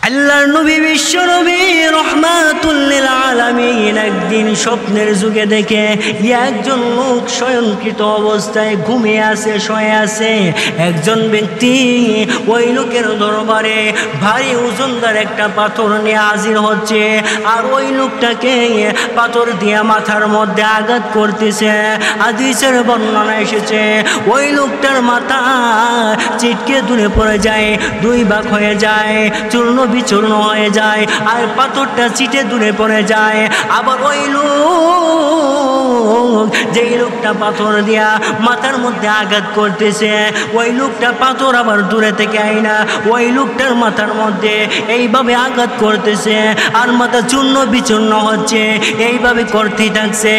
আল্লাহর নবী বিশ্ব নবী রহমাতুল লিল আলামিন একদিন স্বপ্নের যুগে দেখে একজন লোক শয়নকৃত অবস্থায় ঘুমিয়ে আছে, শুয়ে আছে। একজন ব্যক্তি ওই লোকের দরবারে ভারী ওজনদার একটা পাথর নিয়ে হাজির হচ্ছে, আর ওই লোকটাকে পাথর দিয়ে মাথার মধ্যে আঘাত করতেছে। হাদিসের বর্ণনা এসেছে ওই লোকটার মাথা চিটকে দূরে পড়ে যায়, দুই ভাগ হয়ে যায়, চূর্ণ বিচূর্ণ হয়ে যায়, আর পাথরটা চিটে দূরে পড়ে যায়। আবার ওই লোক, যেই লোকটা পাথর দিয়া মাথার মধ্যে আঘাত করতেছে, ওই লোকটা পাথর আবার দূরে থেকে আইনা ওই লোকটার মাথার মধ্যে এইভাবে আঘাত করতেছে, আর মাথা চূর্ণ বিচূর্ণ হচ্ছে, এইভাবে করতেই থাকছে।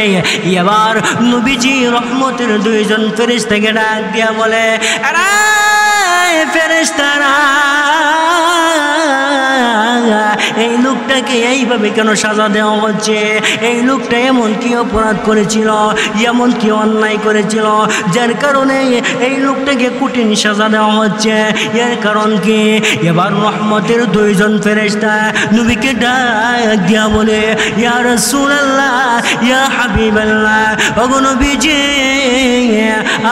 এবার নবীজি রহমতের দুইজন ফেরেশতাকে ডাক দিয়া বলে, আরে ফেরেশতারা, এই লোকটাকে এইভাবে কেন সাজা দেওয়া হচ্ছে? এই লোকটা এমন কি অপরাধ করেছিল, এমন কি অন্যায় করেছিল যার কারণে এই লোকটাকে কঠিন সাজা দেওয়া হচ্ছে? এর কারণ কি? এবার রহমতের দুইজন ফেরেশতা নবীকে ডাক দিয়া বলে, ইয়া রাসূলুল্লাহ, ইয়া হাবিবাল্লাহ, ওগো নবীজি,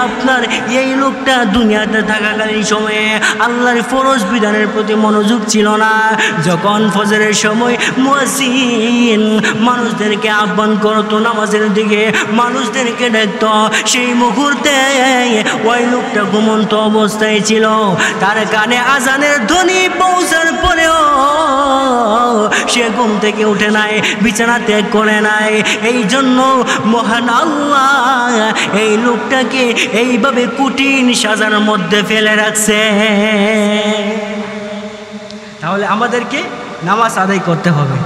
আপনার এই লোকটা দুনিয়াতে থাকাকালীন সময়ে আল্লাহর ফরজ বিধানের প্রতি মনোযোগ ছিল না। যখন ফজরের সময় মুয়াজ্জিন মানুষদেরকে আহ্বান করতো নামাজের দিকে, মানুষদেরকে ডাকতো, সেই মুহূর্তে ওই লোকটা ঘুমন্ত অবস্থায় ছিল। তার কানে আজানের ধ্বনি পৌঁছার পরেও সে ঘুম থেকে উঠে নাই, বিছানা ত্যাগ করে নাই। এই জন্য মহান আল্লাহ এই লোকটাকে এইভাবে কঠিন সাজার মধ্যে ফেলে রাখছে। তাহলে আমাদেরকে নামাজ আদায় করতে হবে।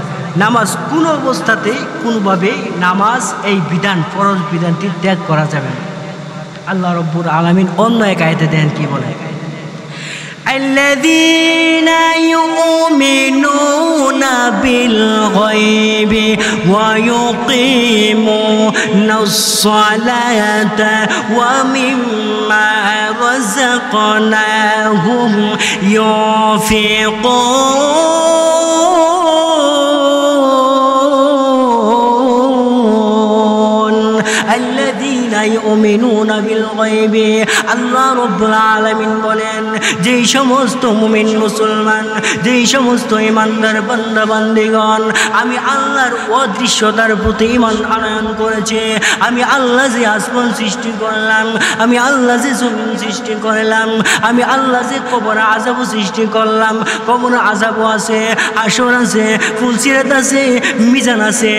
নামাজ কোনো অবস্থাতেই কোনোভাবে নামাজ এই বিধান, ফরজ বিধানটি ত্যাগ করা যাবে না। আল্লাহ রব্বুল আলামিন অন্য এক আয়াতে দেন কি বলে, الذين يؤمنون بالغيب ويقيمون الصلاة ومما رزقناهم ينفقون الذين يؤمنون بالغيب। আল্লাহ রব্বুল আলামিন বলেন, যেই সমস্ত মুমিন মুসলমান, যেই সমস্ত ইমানদার বান্দা বান্দিগণ আমি আল্লাহর অদৃশ্যতার প্রতি ঈমান আনয়ন করেছে, আমি আল্লাহ যে আসমান সৃষ্টি করলাম, আমি আল্লাহ যে জমিন সৃষ্টি করলাম, আমি আল্লাহ যে কবর আযাব সৃষ্টি করলাম, কবর আযাব আছে, হাসর আছে, ফুলসিরাত আছে, মিজান আছে,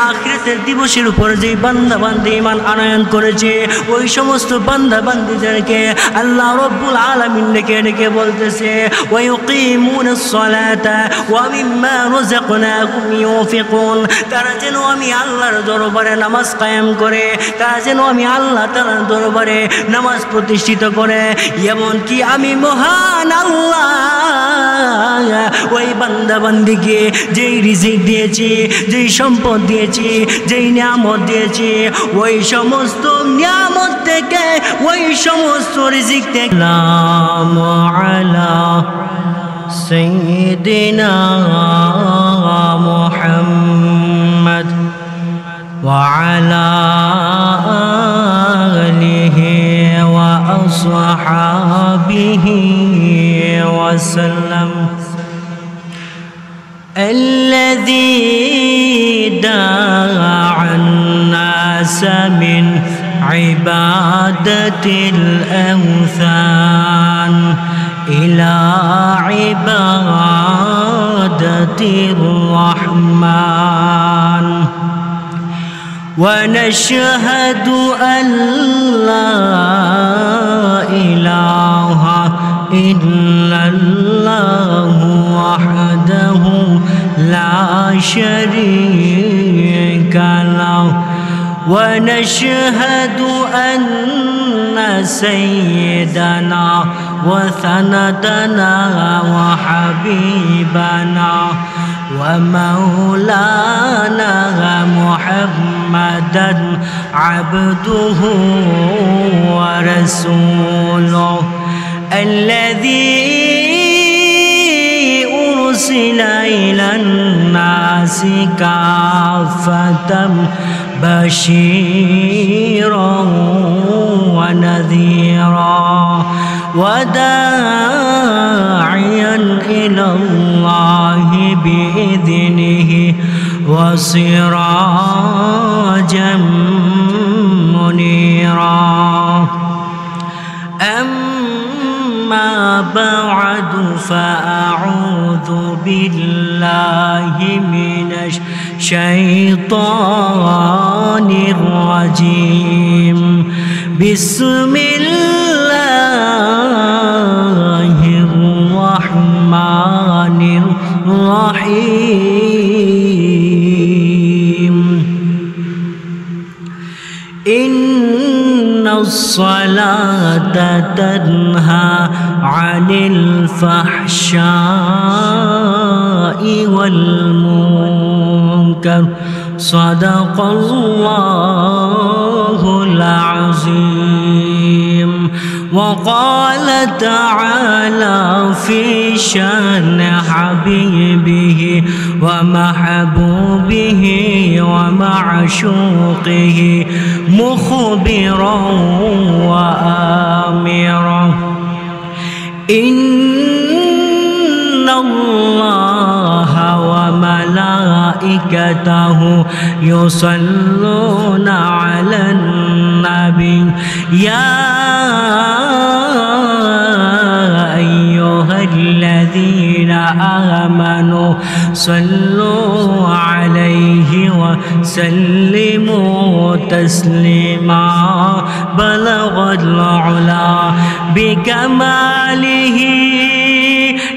আখিরাতের দিবসের উপর যে বান্দা বান্দি ঈমান আনয়ন করেছে, ওই সমস্ত বান্দা বান্দিদেরকে আল্লাহ রব্বুল আলামিন ডেকে ডেকে বলতেছে, ওয়া ইউকিমুনাস সালাতা ওয়া মিম্মা রাযাকনাহুম ইউনফিকুন। তারা যেন আমি আল্লাহর দরবারে নামাজ কায়েম করে, তারা যেন আমি আল্লাহ তাআলার দরবারে নামাজ প্রতিষ্ঠিত করে। এমনকি আমি মহান আল্লাহ ওই বান্দা বান্দিকে যেই রিজিক দিয়েছি, যেই সম্পদ দিয়েছি, যেই নিয়ামত দিয়েছি, ওই সমস্ত নিয়ামত থেকে, ওই সমস্ত রিজিক থেকে সালামু আলা সাইয়্যিদিনা মুহাম্মদ ওয়া আলা আলিহি ওয়া আসহাবিহি ওয়া সাল্লাম। الذي دعا الناس من عبادة الأوثان إلى عبادة الرحمن، ونشهد أن لا إله إلا الله وحده لا شريك له، ونشهد أن سيدنا وسندنا وحبيبنا ومولانا محمدا عبده ورسوله الذي إلى الناس كافة بشيرا ونذيرا وداعيا إلى الله بإذنه وسراجا منيرا أما بعد فأعوذ بالله من الشيطان الرجيم بسم الله الرحمن الرحيم إن الصلاة تنهى عن الفحشاء والمنكر صدق الله العظيم وقال تعالى في شأن حبيبه ومحبوبه ومعشوقه مخبرا وآمرا إن الله وملائكته يصلون على النبي يا أيها الذين آمنوا صلوا عليه وسلموا تسليما بلغ العلا بكماله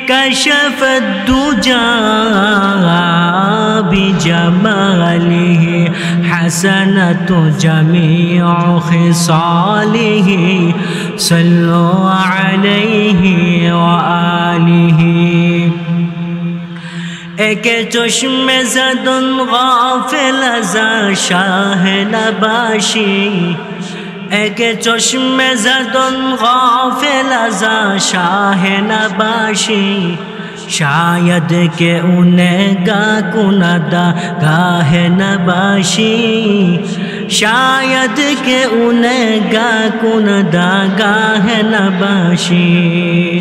كشف الدجى بجماله حسنة جميع خصاله صلوا عليه وآله ایک چشم زدن غافل از شاه نباشی ایک چشم زدن غافل از شاه نباشی شاید کہ انہیں گاہ نباشی شاید کہ انہیں گاہ نباشی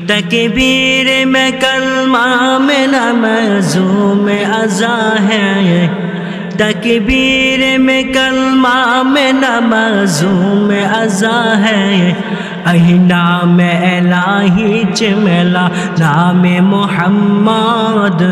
تکبیر میں کلمہ میں نمازوں میں ازا ہے تکبیر میں کلمہ میں نمازوں میں ازا ہے اہی نام الہی چملا نام محمد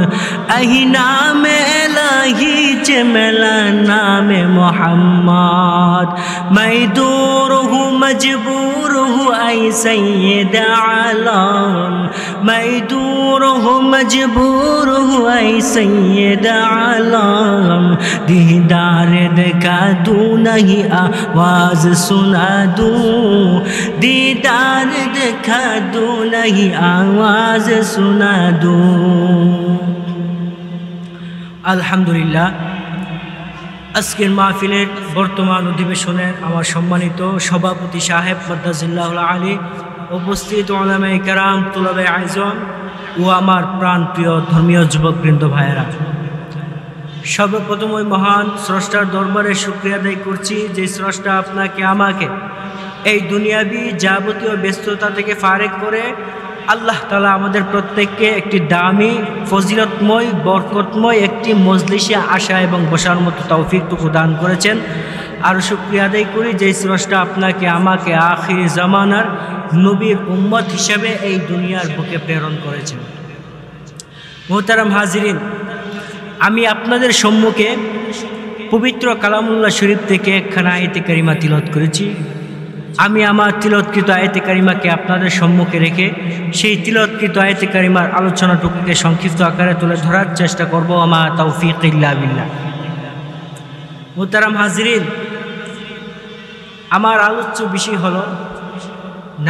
اہی نام الہی چملا نام محمد میں دور ہوں مجبور ہوں اے سید عالم میں دور ہوں مجبور ہوں اے سید عالم دیدار دکھا دوں نہیں آواز سنا دوں دیدار دکھا دوں نہیں آواز سنا دوں আলহামদুলিল্লাহ আজকের মাহফিলের বর্তমান অধিবেশনের আমার সম্মানিত সভাপতি সাহেব মাদ্দাজিল্লাহুল আলী উপস্থিত উলামায়ে কেরাম তুলাবে আইজন ও আমার প্রাণপ্রিয় ধর্মীয় যুবকবৃন্দ ভাইয়েরা সর্বপ্রথম ওই মহান স্রষ্টার দরবারে শুকরিয়া আদায় করছি যে স্রষ্টা আপনাকে আমাকে এই দুনিয়াবি যাবতীয় ব্যস্ততা থেকে ফারেক করে আল্লাহ তাআলা আমাদের প্রত্যেককে একটি দামি ফজিলতময় বরকতময় একটি মজলিসে আসা এবং বসার মতো তৌফিকটুকু দান করেছেন আর শুকরিয়া আদায় করি যে স্রষ্টা আপনাকে আমাকে আখিরি জামানার নবীর উম্মত হিসেবে এই দুনিয়ার বুকে প্রেরণ করেছেন মুহতারাম হাজিরিন আমি আপনাদের সম্মুখে পবিত্র কালামুল্লাহ শরীফ থেকে একখানা আয়াতে কারিমা তিলাওয়াত করেছি আমি আমার তিলাওয়াতকৃত আয়াতে কারিমাকে আপনাদের সম্মুখে রেখে সেই তিলাওয়াতকৃত আয়াতে কারিমার আলোচনাটুকুকে সংক্ষিপ্ত আকারে তুলে ধরার চেষ্টা করব আমার তৌফিক ইল্লা বিল্লাহ মুহতারাম হাজিরিন আমার আলোচ্য বিষয় হলো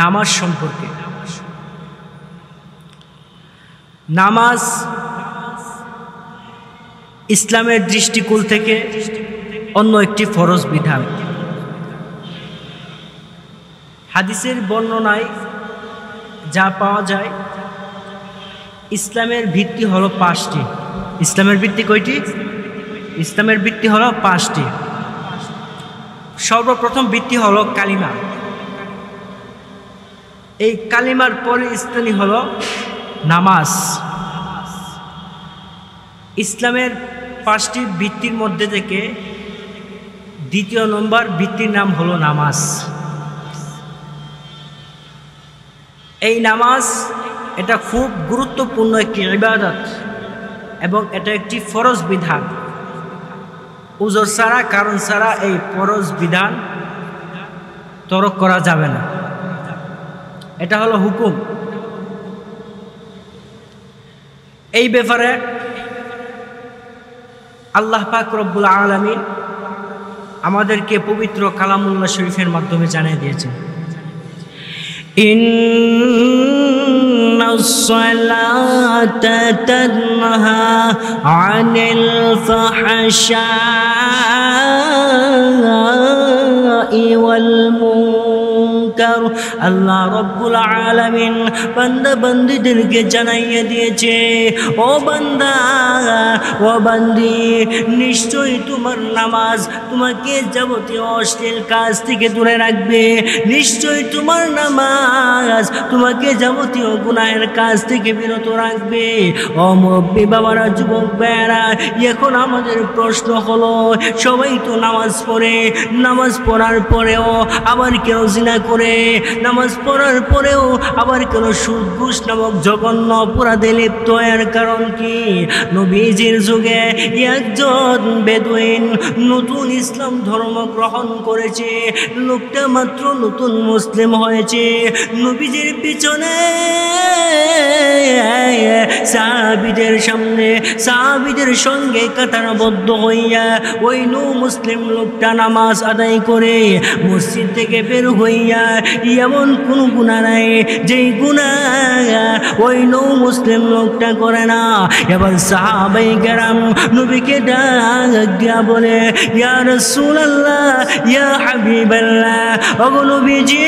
নামাজ সম্পর্কে নামাজ ইসলামের দৃষ্টিকোণ থেকে অন্য একটি ফরজ বিধান হাদিসের বর্ণনায় যা পাওয়া যায় ইসলামের ভিত্তি হলো 5টি। ইসলামের ভিত্তি কয়টি? ইসলামের ভিত্তি হলো 5টি। সর্বপ্রথম ভিত্তি হলো কালিমা। এই কালিমার পরে স্থানী হলো নামাজ। ইসলামের 5টি ভিত্তির মধ্যে থেকে দ্বিতীয় নম্বর ভিত্তির নাম হলো নামাজ। এই নামাজ এটা খুব গুরুত্বপূর্ণ একটি ইবাদত এবং এটা একটি ফরজ বিধান। উযর ছাড়া, কারণ ছাড়া এই ফরজ বিধান তরক করা যাবে না। এটা হলো হুকুম। এই ব্যাপারে আল্লাহ পাক রব্বুল আলামিন আমাদেরকে পবিত্র কালামুল্লাহ শরীফের মাধ্যমে জানিয়ে দিয়েছেন, ইন্নাস সালাতা তানহা আনিল ফাহশাই ওয়াল মুনকার। আল্লাহ রব্বুল আলামিন বান্দা বান্দীদেরকে জানাইয়ে দিয়েছে, ও বান্দা ও বান্দি, নিশ্চয়ই তোমার নামাজ তোমাকে যাবতীয় অশ্লীল কাজ থেকে দূরে রাখবে। নিশ্চয়ই তোমার নামাজ তোমাকে যাবতীয় গুনাহের কাজ থেকে বিরত রাখবে। ও মুরব্বী বাবারা, যুবক ভাইয়েরা, এখন আমাদের প্রশ্ন হলো, সবাই তো নামাজ পড়ে, নামাজ পড়ার পরেও আবার কেউ জিনা করে, নামাজ পড়ার পরেও আবার কেন সুদ ঘুষ নামক জঘন্য অপরাধে লিপ্ত। এর কারণ কি? নবীজির যুগে একজন বেদুইন নতুন ইসলাম ধর্ম গ্রহণ করেছে। লোকটা মাত্র নতুন মুসলিম হয়েছে। নবীজির পিছনে সাহাবীদের সামনে, সাহাবীদের সঙ্গে কাতারবদ্ধ হইয়া ওই মুসলিম লোকটা নামাজ আদায় করে মসজিদ থেকে বের হইয়া এমন কোন গুনাহ নাই যেই গুনাহ ওই মুসলিম লোকটা করে না। এবার সাহাবায়ে কেরাম নবীকে ডাক দিয়া বলে, ইয়া রাসূলুল্লাহ, ইয়া হাবিবাল্লাহ, ওগো নবীজি,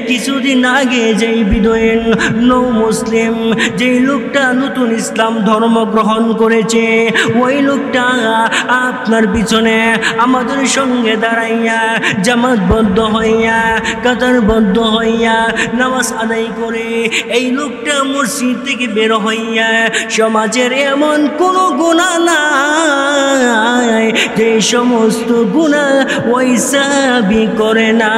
কিছুদিন আগে যেই বিদয়ন মুসলিম, যেই লোকটা নতুন ইসলাম ধর্ম গ্রহণ করেছে, ওই লোকটা আপনার পিছনে আমাদের সঙ্গে দাঁড়াইয়া জামাতবদ্ধ হইয়া কাতারবদ্ধ হইয়া নামাজ আদায় করে এই লোকটা মসজিদ থেকে বের হইয়া সমাজের এমন কোনো গুনাহ নাই যে সমস্ত গুনাহ ওই সাহাবী করে না।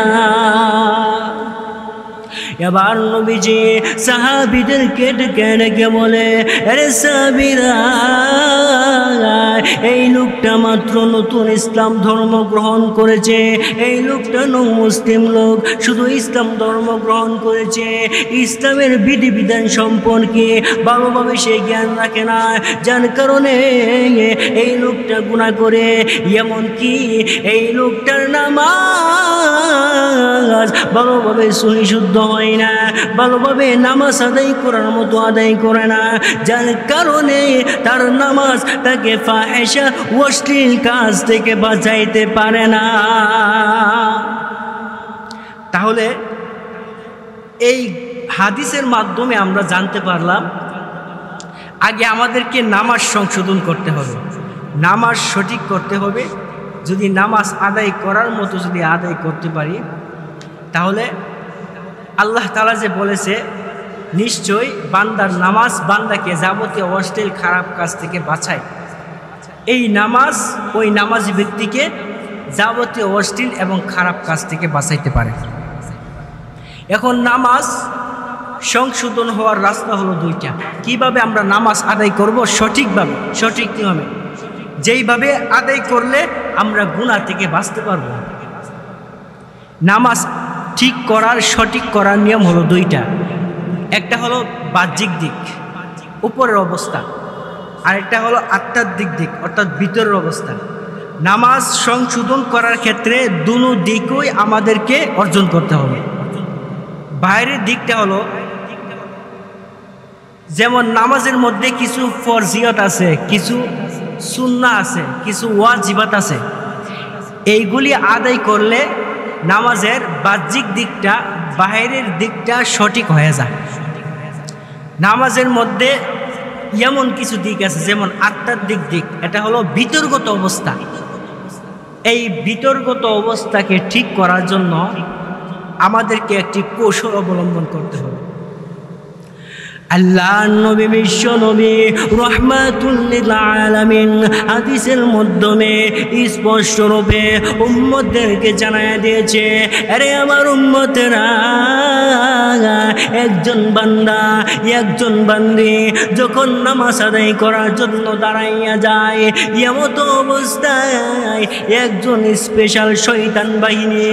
এবার নবীজি সাহাবীদেরকে ডেকে ডেকে বলে, আরে সাহাবীরা, এই লোকটা মাত্র নতুন ইসলাম ধর্ম গ্রহণ করেছে। এই লোকটা মুসলিম লোক, শুধু ইসলাম ধর্ম গ্রহণ করেছে, ইসলামের বিধিবিধান সম্পর্কে ভালোভাবে সে জ্ঞান রাখে না, যার কারণে এই লোকটা গুনাহ করে। এমনকি এই লোকটার নামাজ ভালোভাবে সহি শুদ্ধ হয় না, ভালোভাবে নামাজ আদায় করার মতো আদায় করে না, যার কারণে তার নামাজ তাকে ফাহিশা অশ্লীল কাজ থেকে বাঁচাইতে পারে না। তাহলে এই হাদিসের মাধ্যমে আমরা জানতে পারলাম, আগে আমাদেরকে নামাজ সংশোধন করতে হবে, নামাজ সঠিক করতে হবে। যদি নামাজ আদায় করার মতো যদি আদায় করতে পারি, তাহলে আল্লাহ তাআলা যে বলেছে, নিশ্চয়ই বান্দার নামাজ বান্দাকে যাবতীয় অশ্লীল খারাপ কাজ থেকে বাঁচায়। এই নামাজ ওই নামাজি ব্যক্তিকে যাবতীয় অশ্লীল এবং খারাপ কাজ থেকে বাঁচাইতে পারে। এখন নামাজ সংশোধন হওয়ার রাস্তা হলো 2টা। কিভাবে আমরা নামাজ আদায় করব সঠিকভাবে, সঠিক নিয়মে, যেইভাবে আদায় করলে আমরা গুনাহ থেকে বাঁচতে পারবো। নামাজ ঠিক করার, সঠিক করার নিয়ম হলো 2টা। একটা হলো বাহ্যিক দিক, উপরের অবস্থা, আরেকটা হলো আত্মাত্মিক দিক, অর্থাৎ ভিতরের অবস্থা। নামাজ সংশোধন করার ক্ষেত্রে দুটো দিকই আমাদেরকে অর্জন করতে হবে। বাইরের দিকটা হলো, যেমন নামাজের মধ্যে কিছু ফরজিয়ত আছে, কিছু সুন্নাহ আছে, কিছু ওয়াজিবাত আছে। এইগুলি আদায় করলে নামাজের বাহ্যিক দিকটা, বাহিরের দিকটা সঠিক হয়ে যায়। নামাজের মধ্যে এমন কিছু দিক আছে, যেমন আত্মার দিক, এটা হলো বিতর্গত অবস্থা। এই বিতর্গত অবস্থাকে ঠিক করার জন্য আমাদেরকে একটি কৌশল অবলম্বন করতে হবে। আল্লাহর নবী বিশ্ব নবী রাহমাতুল লিল আলামিন হাদিসের মাধ্যমে স্পষ্ট রূপে উম্মতদেরকে জানায়া দিয়েছে, আরে আমার উম্মতেরা, একজন বান্দা একজন বান্দি যখন নামাজ আদায় করার জন্য দাঁড়াইয়া যায়, এমতো অবস্থায় একজন স্পেশাল শয়তান বাহিনী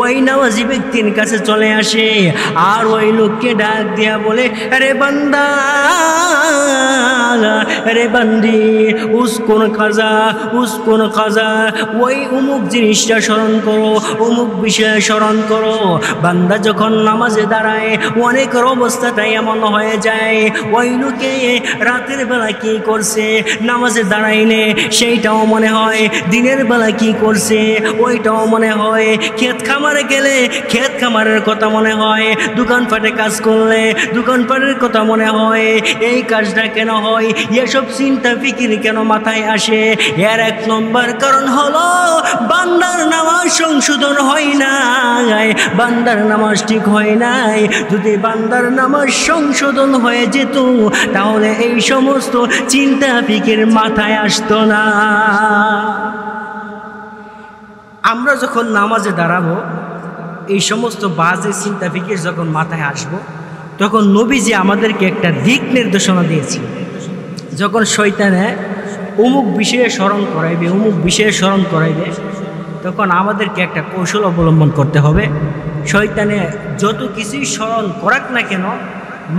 ওই নামাজি ব্যক্তির কাছে চলে আসে, আর ওই লোককে ডাক দিয়া বলে, আরে বান্দা, আরে বান্দি, উসকোন কাজা, ওই অমুক জিনিসটা স্মরণ করো, অমুক বিষয়ে স্মরণ করো। বান্দা যখন নামাজে দাঁড়ায় অনেকের অবস্থাটাই এমন হয়ে যায়, ওই লোকে রাতের বেলা কি করছে নামাজে দাঁড়াইলে সেইটাও মনে হয়, দিনের বেলা কি করছে ওইটাও মনে হয়, ক্ষেত খামারে গেলে ক্ষেত খামারের কথা মনে হয়, দোকানপাটে কাজ করলে দোকানপাটের কথা মনে হয়। এই কাজটা কেন হয়, এসব চিন্তা ফিকির কেন মাথায় আসে? এর এক নম্বর কারণ হলো বান্দার নামাজ সংশোধন হয় নাই, বান্দার নামাজ ঠিক হয় নাই। যদি বান্দার নামাজ সংশোধন হয়ে যেত তাহলে এই সমস্ত চিন্তা ফিকির মাথায় আসতো না। আমরা যখন নামাজে দাঁড়াবো, এই সমস্ত বাজে চিন্তা ফিকির যখন মাথায় আসবো, তখন নবীজি আমাদেরকে একটা দিক নির্দেশনা দিয়েছে। যখন শয়তানে অমুক বিষয়ে স্মরণ করাইবে তখন আমাদেরকে একটা কৌশল অবলম্বন করতে হবে। শয়তানে যত কিছুই স্মরণ করাক না কেন,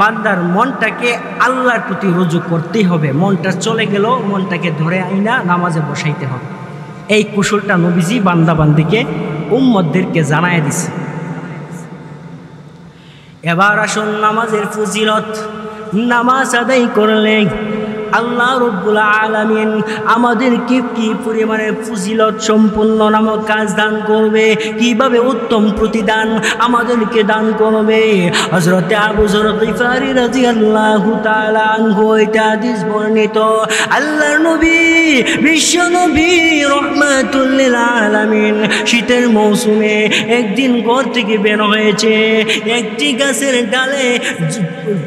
বান্দার মনটাকে আল্লাহর প্রতি রুজু করতেই হবে। মনটা চলে গেল, মনটাকে ধরে আইনা নামাজে বসাইতে হবে। এই কৌশলটা নবীজি বান্দাবান্দিকে উম্মতদেরকে জানায় দিছে। এবার আসুন নামাজের ফজিলত। নামাজ আদায় করলে আল্লাহ রব্বুল আলামিন আমাদেরকে কি পরিমাণে ফজিলত সম্পন্ন নামক কাজ দান করবে, কিভাবে উত্তম প্রতিদান আমাদেরকে দান করবে। হযরতে আবু যর গিফারী রাদিয়াল্লাহু তাআলা আনহু এটা হাদিস বর্ণিত, আল্লাহর নবী বিশ্ব নবী রাহমাতুল লিল আলামিন শীতের মৌসুমে একদিন ঘর থেকে বের হয়েছে। একটি গাছের ডালে,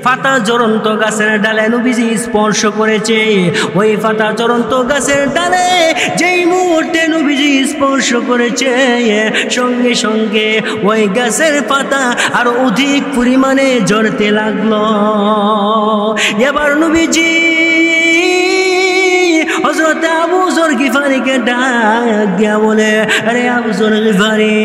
পাতা জ্বলন্ত গাছের ডালে নবীজি স্পর্শ করেছে। ওই পাতা জ্বলন্ত গাছের ডালে যেই মুহূর্তে নবীজি স্পর্শ করেছে, সঙ্গে সঙ্গে ওই গাছের পাতা আর অধিক পরিমাণে জ্বলতে লাগলো। এবার নবীজি হযরত আবু যর গিফারীকে ডাক দিয়া বলে, আরে আবু যর গিফারী,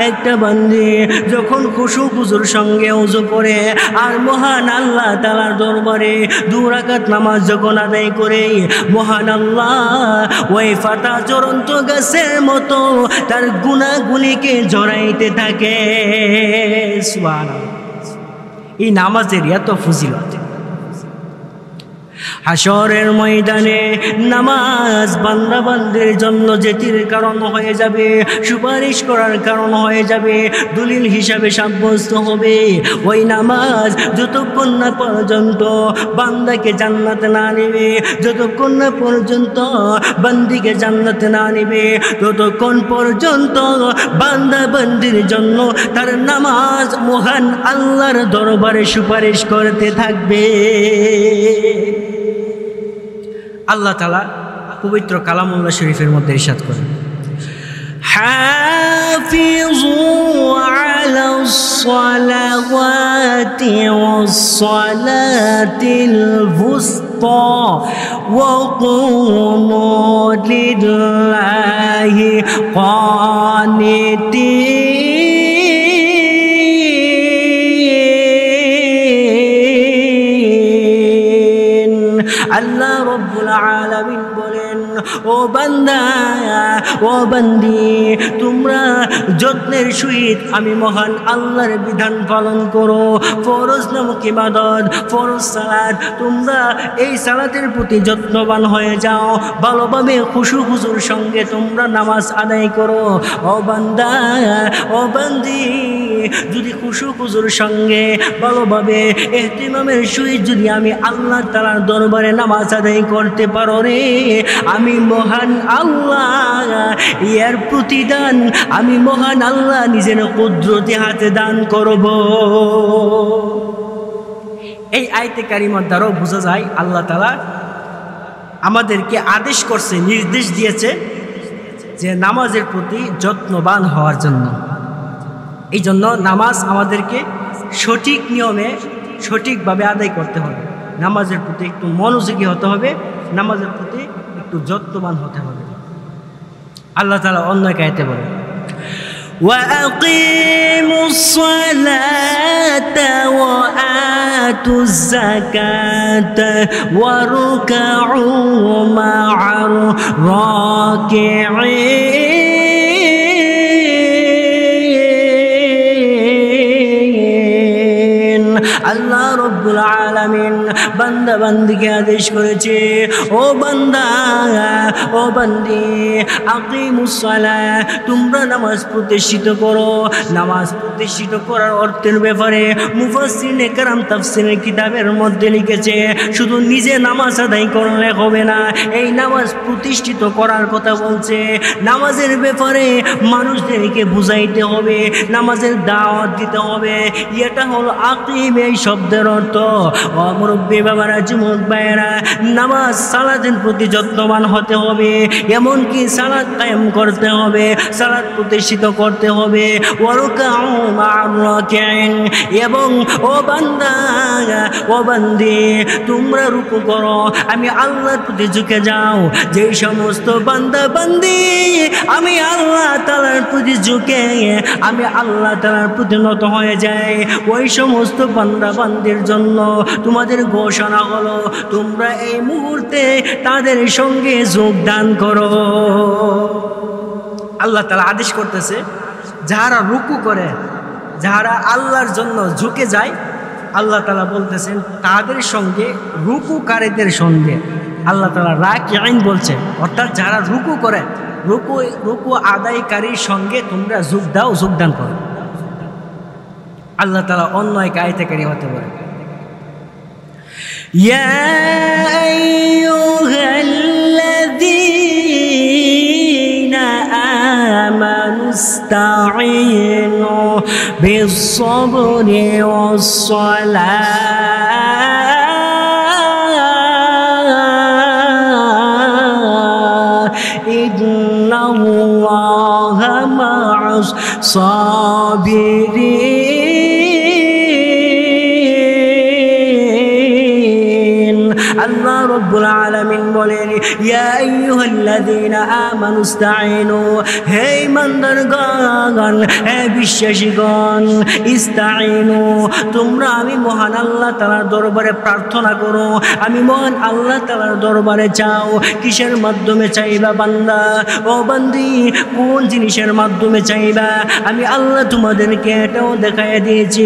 একটা বান্দি যখন খুশু খুজুর সঙ্গে ওযু করে আর মহান আল্লাহ তাআলার দরবারে 2 রাকাত নামাজ যখন আদায় করে, মহান আল্লাহ ওই ফাটা জ্বলন্ত গাছের মতো তার গুনাহগুলিকে ঝরাইতে থাকে। সুবহানাল্লাহ। এই নামাজের এত ফজিলত। হাসরের ময়দানে নামাজ বান্দা বান্দির জন্য জেতির কারণ হয়ে যাবে, সুপারিশ করার কারণ হয়ে যাবে, দলিল হিসাবে সাব্যস্ত হবে। ওই নামাজ যতক্ষণ না পর্যন্ত বান্দাকে জান্নাতে না নেবে, যতক্ষণ না পর্যন্ত বান্দিকে জান্নাতে না নেবে, ততক্ষণ পর্যন্ত বান্দা বান্দির জন্য তার নামাজ মহান আল্লাহর দরবারে সুপারিশ করতে থাকবে। আল্লাহ তাআলা পবিত্র কালামুল্লাহ শরীফের মধ্যে ইরশাদ করেন, হাফিজু আলাস সালাওয়াতি ওয়াস সালাতিল বুসতা ওয়া কুমু লিল্লাহি কানিতিন। আল্লাহ রব্বুল আলামিন বলেন, ও বান্দা ও বান্দি তোমরা যত্নের সহিত আমি মহান আল্লাহর বিধান পালন করো। ফরজ নামক ইবাদত ফরজ সালাত, তোমরা এই সালাতের প্রতি যত্নবান হয়ে যাও, ভালোভাবে খুশু খুশুর সঙ্গে তোমরা নামাজ আদায় করো। ও বান্দা ও বান্দি যদি খুশু খুশুর সঙ্গে ভালোভাবে ইহতিমামের সহিত যদি আমি আল্লাহ তাআলার দরবারে নামাজ আদায় করতে পারো রে, আমি মহান আল্লাহ এর প্রতিদান আমি মহান আল্লাহ নিজের কুদরতি হাতে দান করব। এই আয়াতে কারিমার দ্বারাও বোঝা যায় আল্লাহ তাআলা আমাদেরকে আদেশ করছে, নির্দেশ দিয়েছে যে নামাজের প্রতি যত্নবান হওয়ার জন্য। এই জন্য নামাজ আমাদেরকে সঠিক নিয়মে সঠিকভাবে আদায় করতে হবে, নামাজের প্রতি একটু মনোযোগী হতে হবে, নামাজের প্রতি একটু যত্নবান হতে হবে। আল্লাহ তাআলা অন্য এক আয়াতে বলেন وَأَقِيمُوا الصَّلَاةَ وَآتُوا الزَّكَاةَ وَارْكَعُوا مَعَ الرَّاكِعِينَ। আল্লাহ রব্বুল আলামিন বান্দা বান্দিকে আদেশ করেছে, ও বান্দা ও বান্দি আকিমুস সালাহ, তোমরা নামাজ প্রতিষ্ঠিত করো। নামাজ প্রতিষ্ঠিত করার অর্থের ব্যাপারে মুফাসসিরিনে কেরাম তাফসীরের কিতাবের মধ্যে লিখেছে শুধু নিজে নামাজ আদায় করলে হবে না, এই নামাজ প্রতিষ্ঠিত করার কথা বলছে। নামাজের ব্যাপারে মানুষদেরকে বুঝাইতে হবে, নামাজের দাওয়াত দিতে হবে। এটা হলো আকিম এই শব্দের অর্থ। ও মুরব্বী বাবারা, যুবক ভাইয়েরা, নামাজ সালাতের প্রতি যত্নবান হতে হবে, এমনকি সালাত কায়েম করতে হবে, সালাত প্রতিষ্ঠিত করতে হবে। ওয়ারকাউ মা'আর রাকিঈন, এবং ও বান্দা ও বান্দি তোমরা রুকু করো, আমি আল্লাহর প্রতি ঝুঁকে যাও। যেই সমস্ত বান্দা বান্দি আমি আল্লাহ তাআলার প্রতি ঝুঁকে আমি আল্লাহ তাআলার প্রতি নত হয়ে যায়, ওই সমস্ত বান্দা বান্দির জন্য তোমাদের ঘোষণা হলো তোমরা এই মুহূর্তে তাদের সঙ্গে যোগদান করো। আল্লাহ তাআলা আদেশ করতেছে যারা রুকু করে, যারা আল্লাহর জন্য ঝুঁকে যায়, আল্লাহ তাআলা বলতেছেন তাদের সঙ্গে রুকুকারীদের সঙ্গে আল্লাহ তাআলা রাকিঈন বলছে, অর্থাৎ যারা রুকু করে রুকু আদায়কারীর সঙ্গে তোমরা যোগদান করো। আল্লাহ তাআলা অন্য এক আয়াতে কারিমাতে বলেন ইয়া আইয়ুহাল্লাযীনা আমানুস্তাঈনু বিস-সাবরি ওয়াস-সালাহ ইন্নাল্লাহা মা'আস-সাবিরিন। আল্লাহ রব্বুল আলামিন বলেন ইয়া আইয়ুহাল্লাযীনা আমানুস্তাঈনু, হে ইমানদারগণ, হে বিশ্বাসীগণ, ইস্তাঈনু তোমরা আমি মহান আল্লাহ তাআলার দরবারে প্রার্থনা করো, আমি মহান আল্লাহ তাআলার দরবারে চাও। কিসের মাধ্যমে চাইবা বান্দা ও বান্দি, কোন জিনিসের মাধ্যমে চাইবা? আমি আল্লাহ তোমাদেরকে এটাও দেখায় দিয়েছি।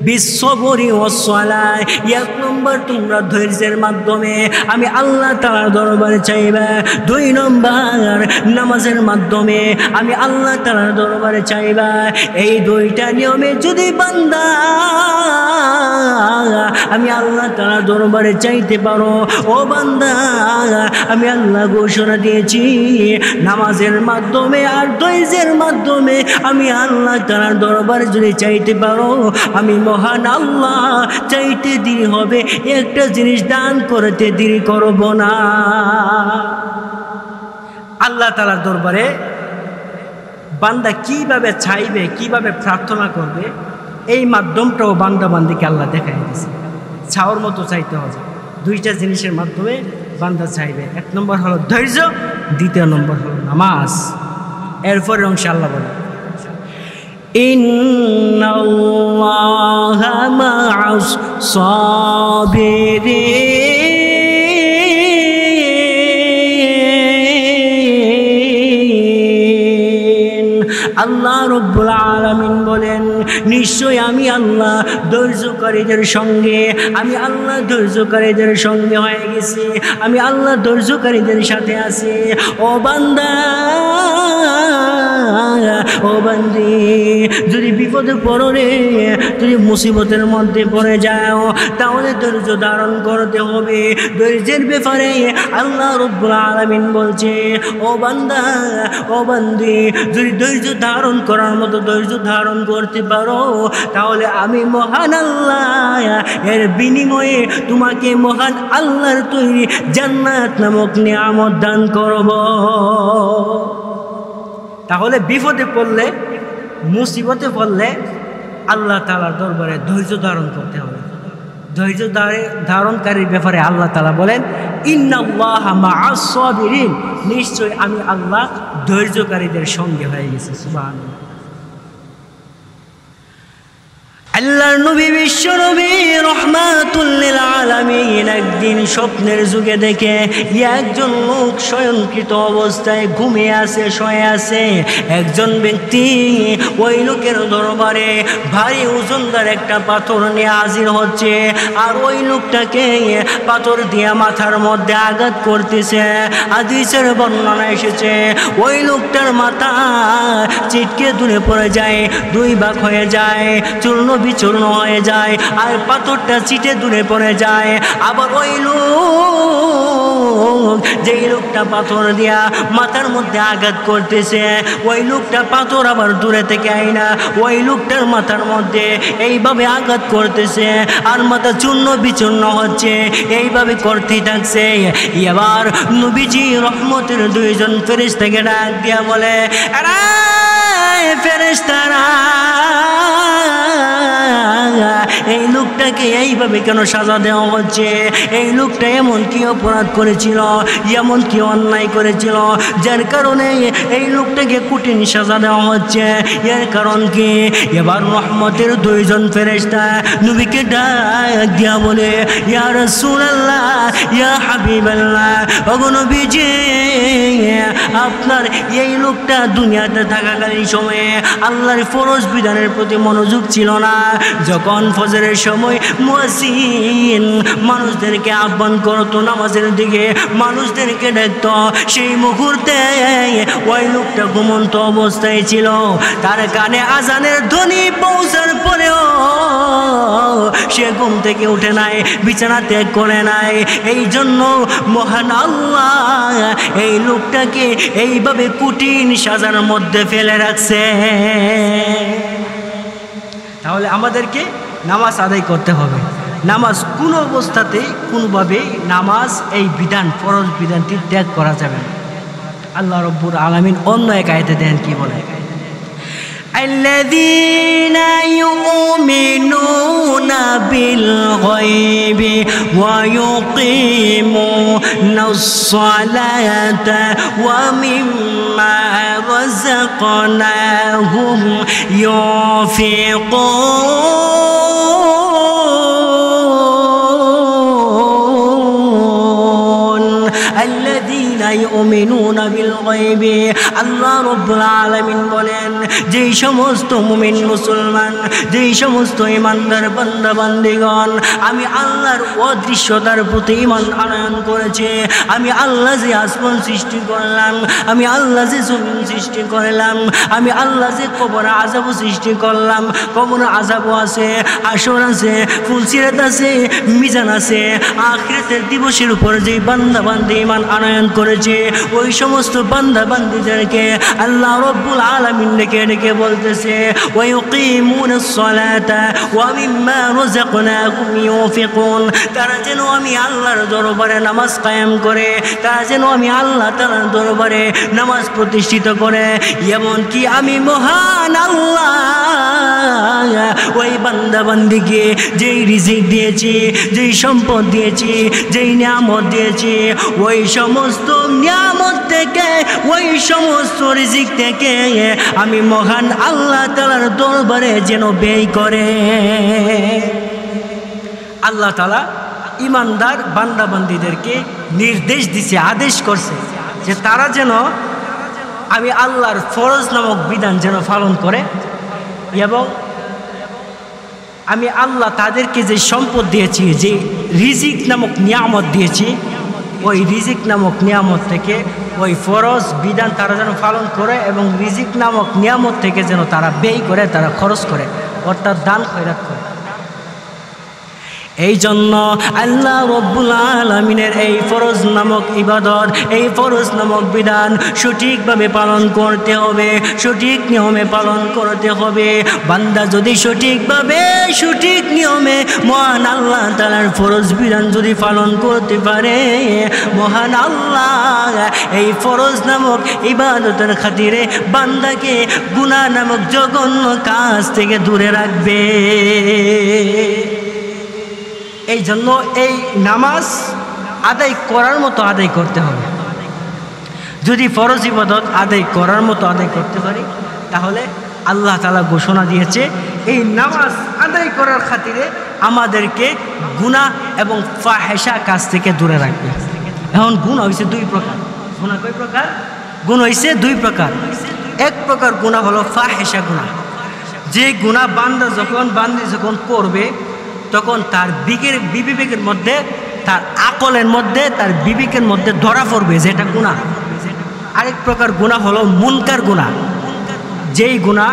বিশ্ববরি ওয়াসসালাহ, এক নম্বর তোমরা ধৈর্যের মাধ্যমে আমি আল্লাহ তাআলার দরবারে চাইবা। দুই নম্বর নামাজের মাধ্যমে আমি আল্লাহ তাআলার দরবারে চাইবা। এই দুইটা নিয়মে যদি বান্দা আমি আল্লাহ তাআলার দরবারে চাইতে পারো, ও বান্দা আমি আল্লাহ ঘোষণা দিয়েছি নামাজের মাধ্যমে আর ধৈর্যের মাধ্যমে আমি আল্লাহ তাআলার দরবারে যদি চাইতে পারো, আমি মহান আল্লাহ চাইতে দেরি হবে, একটা জিনিস দান করতে দেরি করব না। আল্লাহ তাআলার দরবারে বান্দা কিভাবে চাইবে, কিভাবে প্রার্থনা করবে, এই মাধ্যমটাও বান্দা বান্দিকে আল্লাহ দেখাই দিয়েছে। চাওয়ার মতো চাইতে হবে, দুইটা জিনিসের মাধ্যমে বান্দা চাইবে। এক নম্বর হলো ধৈর্য, দ্বিতীয় নম্বর হলো নামাজ। এরপরে অংশে আল্লাহ বলে ইন্নাল্লাহা মা'আস সাবিরিন। আমি আল্লাহ ধৈর্যকারীদের সঙ্গে, আমি আল্লাহ ধৈর্যকারীদের সঙ্গে হয়ে গেছি, আমি আল্লাহ ধৈর্যকারীদের সাথে আছি। ও বান্দা, ও বান্দি, যদি বিপদে পড়ো রে, যদি মুসিবতের মধ্যে পড়ে যাও, তাহলে ধৈর্য ধারণ করতে হবে। ধৈর্যের ব্যাপারে আল্লাহ রাব্বুল আলামিন বলছে, ও বান্দা, ও বান্দি, যদি ধৈর্য ধারণ করার মতো ধৈর্য ধারণ করতে পারো, তাহলে আমি মহান আল্লাহ এর বিনিময়ে তোমাকে মহান আল্লাহর তৈরি জান্নাত নামক নিয়ামত দান করব। তাহলে বিপদে পড়লে, মুসিবতে পড়লে আল্লাহ তাআলার দরবারে ধৈর্য ধারণ করতে হবে। ধৈর্য ধারণকারীর ব্যাপারে আল্লাহ তাআলা বলেন, ইন্নাল্লাহা মা'আস সাবিরিন, নিশ্চয় আমি আল্লাহ ধৈর্যকারীদের সঙ্গে হয়ে গেছি। সুবহানাল্লাহ। আল্লাহর নবী বিশ্ব নবী রহমাতুল লিল আলামিন একদিন স্বপ্নের যুগে দেখে একজন লোক শয়নকৃত অবস্থায় ঘুমিয়ে আছে, শুয়ে আছে। একজন ব্যক্তি ওই লোকের দরবারে ভারী ওজনদার একটা পাথর নিয়ে হাজির হচ্ছে, আর ওই লোকটাকে পাথর দিয়ে মাথার মধ্যে আঘাত করতেছে। হাদিসের বর্ণনা এসেছে, ওই লোকটার মাথা চিটকে দূরে পড়ে যায়, দুই ভাগ হয়ে যায়, চূর্ণ বিচূর্ণ হয়ে যায়, আর পাথরটা চিটে দূরে পড়ে যায়। আবার ওই লোক, যেই লোকটা পাথর দিয়া মাথার মধ্যে আঘাত করতেছে, ওই লোকটা পাথর আবার দূরে থেকে আইনা ওই লোকটার মাথার মধ্যে এইভাবে আঘাত করতেছে, আর মাথা চূর্ণ বিচূর্ণ হচ্ছে, এইভাবে করতেই থাকছে। এবার নবীজি রহমতের দুইজন ফেরেশতাকে ডাক দিয়া বলে, আরে ফেরেশতারা, এই লোকটাকে এইভাবে কেন সাজা দেওয়া হচ্ছে? এই লোকটা এমন কি অপরাধ করেছিল, এমন কি অন্যায় করেছিল, যার কারণে এই লোকটাকে কঠিন সাজা দেওয়া হচ্ছে? এর কারণ কি? এবার রহমতের দুইজন ফেরেশতা নবীকে ডাক দিয়া বলে, ইয়া রাসূলুল্লাহ, ইয়া হাবিবাল্লাহ, ওগো নবীজি, আপনার এই লোকটা দুনিয়াতে থাকাকালীন সময়ে আল্লাহর ফরজ বিধানের প্রতি মনোযোগ ছিল না। যখন ফজরের সময় মুয়াজ্জিন মানুষদেরকে আহ্বান করতো নামাজের দিকে, মানুষদেরকে ডাকতো, সেই মুহূর্তে ওই লোকটা ঘুমন্ত অবস্থায় ছিল। তার কানে আজানের ধ্বনি পৌঁছার পরেও সে ঘুম থেকে উঠে নাই, বিছানা ত্যাগ করে নাই। এই জন্য মহান আল্লাহ এই লোকটাকে এইভাবে কঠিন সাজার মধ্যে ফেলে রাখছে। তাহলে আমাদেরকে নামাজ আদায় করতে হবে। নামাজ কোনো অবস্থাতেই কোনোভাবে নামাজ এই বিধান, ফরজ বিধানটি ত্যাগ করা যাবে না। আল্লাহ রাব্বুল আলামিন অন্য এক আয়াতে দেন কি বলে, الذين يؤمنون بالغيب ويقيمون الصلاة ومما رزقناهم ينفقون الذين يؤمنون بالغيب। আল্লাহ রাব্বুল আলামিন বলেন, যেই সমস্ত মুমিন মুসলমান, যেই সমস্ত ইমানদার বান্দা বান্দিগণ আমি আল্লাহর অদৃশ্যতার প্রতি ঈমান আনয়ন করেছে, আমি আল্লাহ যে আসমান সৃষ্টি করলাম, আমি আল্লাহ যে জমিন সৃষ্টি করলাম, আমি আল্লাহ যে কবর আযাব সৃষ্টি করলাম, কবর আযাব আছে, হাসর আছে, ফুলসিরাত আছে, মিজান আছে, আখিরাতের দিবসের উপর যে বান্দা বান্দি ঈমান আনয়ন করেছে, ওই সমস্ত বান্দা বান্দিদেরকে আল্লাহ রাব্বুল আলামিন ডেকে বলতেছে, ওয়া ইউকিমুনাস সালাতা ওয়া মিম্মা রাযাকনাহুম ইউনফিকুন। তারা যেন আমি আল্লাহর দরবারে নামাজ কায়েম করে, তারা যেন আমি আল্লাহ তাআলার দরবারে নামাজ প্রতিষ্ঠিত করে। এমনকি আমি মহান আল্লাহ ওই বান্দা বান্দিকে যেই রিজিক দিয়েছি, যেই সম্পদ দিয়েছি, যেই নিয়ামত দিয়েছি, ওই সমস্ত নিয়ামত থেকে, ওই সমস্ত রিজিক থেকে আমি মহান আল্লাহ তাআলার দরবারে যেন ব্যয় করে। আল্লাহ তাআলা ইমানদার বান্দা বান্দীদেরকে নির্দেশ দিছে, আদেশ করছে যে তারা যেন আমি আল্লাহর ফরজ নামক বিধান যেন পালন করে এবং আমি আল্লাহ তাদেরকে যে সম্পদ দিয়েছি, যে রিজিক নামক নিয়ামত দিয়েছি, ওই রিজিক নামক নিয়ামত থেকে ওই ফরজ বিধান তারা যেন পালন করে এবং রিজিক নামক নিয়ামত থেকে যেন তারা ব্যয় করে, তারা খরচ করে, অর্থাৎ দান খয়রাত করে। এই জন্য আল্লাহ রব্বুল আলামিনের এই ফরজ নামক ইবাদত, এই ফরজ নামক বিধান সঠিকভাবে পালন করতে হবে, সঠিক নিয়মে পালন করতে হবে। বান্দা যদি সঠিকভাবে সঠিক নিয়মে মহান আল্লাহ তাআলার ফরজ বিধান যদি পালন করতে পারে, মহান আল্লাহ এই ফরজ নামক ইবাদতের খাতিরে বান্দাকে গুনাহ নামক জঘন্য কাজ থেকে দূরে রাখবে। এই জন্য এই নামাজ আদায় করার মতো আদায় করতে হবে। যদি ফরজ ইবাদত আদায় করার মতো আদায় করতে পারি, তাহলে আল্লাহ তাআলা ঘোষণা দিয়েছে এই নামাজ আদায় করার খাতিরে আমাদেরকে গুনাহ এবং ফাহেশা কাজ থেকে দূরে রাখবে। এখন গুনাহ হয়েছে দুই প্রকার। গুনাহ কয় প্রকার? গুনাহ হয়েছে দুই প্রকার। এক প্রকার গুনাহ হলো ফাহেশা গুনাহ, যে গুনাহ বান্দি যখন করবে তখন তার বিবেকের মধ্যে, তার আকলের মধ্যে, তার বিবেকের মধ্যে ধরা পড়বে যে এটা গুনাহ। আরেক প্রকার গুনাহ হলো মুনকার গুনাহ, যেই গুনাহ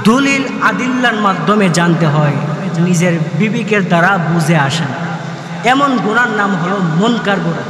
দলিল আদিল্লার মাধ্যমে জানতে হয়, নিজের বিবেকের দ্বারা বুঝে আসে না, এমন গুনার নাম হলো মুনকার গুনাহ।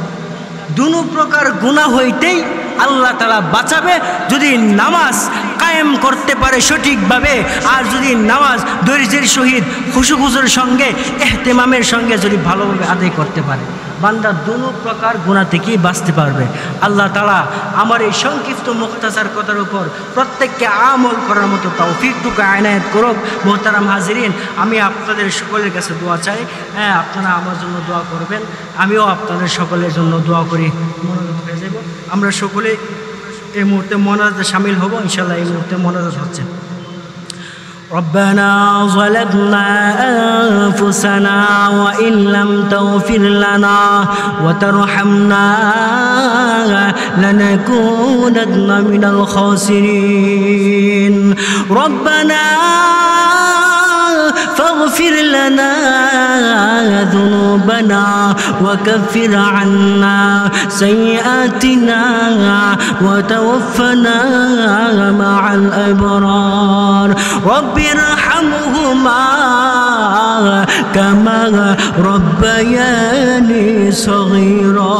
দুনো প্রকার গুনাহ হইতেই আল্লাহ তাআলা বাঁচাবে যদি নামাজ কায়েম করতে পারে সঠিকভাবে, আর যদি নামাজ ধৈর্যের সহিত খুশুখুশুর সঙ্গে ইহতিমামের সঙ্গে যদি ভালোভাবে আদায় করতে পারে, বান্দা দুনো প্রকার গুনাহ থেকেই বাঁচতে পারবে। আল্লাহ তাআলা আমার এই সংক্ষিপ্ত মুখতাসার কথার উপর প্রত্যেককে আমল করার মতো তৌফিকটুকু আনায়াত করুক। মোহতারাম হাজিরিন, আমি আপনাদের সকলের কাছে দোয়া চাই, হ্যাঁ আপনারা আমার জন্য দোয়া করবেন, আমিও আপনাদের সকলের জন্য দোয়া করি। মনোজাত হয়ে যাব, আমরা সকলে এই মুহূর্তে মোনাজাতে শামিল হব ইনশাআল্লাহ। এই মুহূর্তে মোনাজাত হচ্ছে। ربنا ظلمنا أنفسنا وإن لم تغفر لنا وترحمنا لنكونن من الخاسرين ربنا فاغفر لنا ذنوبنا وكفر عنا سيئاتنا وتوفنا مع الأبرار رب ارحمهما كما ربياني صغيرا